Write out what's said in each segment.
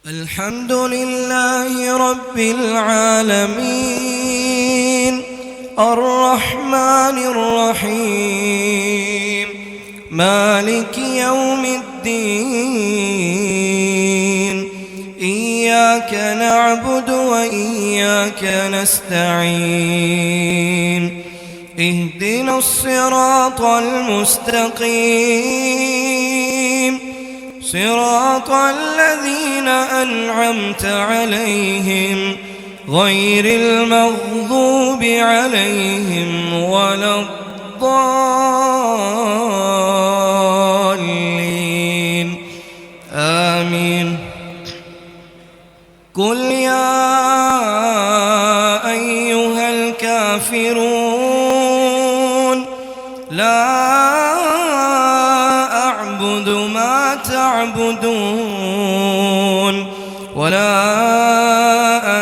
الحمد لله رب العالمين الرحمن الرحيم مالك يوم الدين إياك نعبد وإياك نستعين اهدنا الصراط المستقيم صراط الذين أنعمت عليهم غير المغضوب عليهم ولا الضالين آمين. قل يا أيها الكافرون لا أعبد ما تعبدون ولا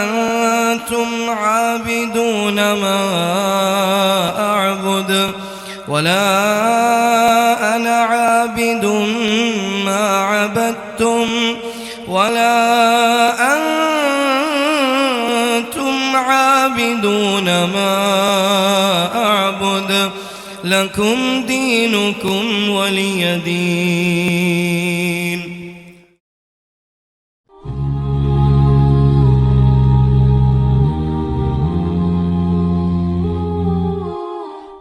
أنتم عابدون ما أعبد ولا أنا عابد ما عبدتم ولا أنتم عابدون ما أعبد. لكم دينكم ولي دين.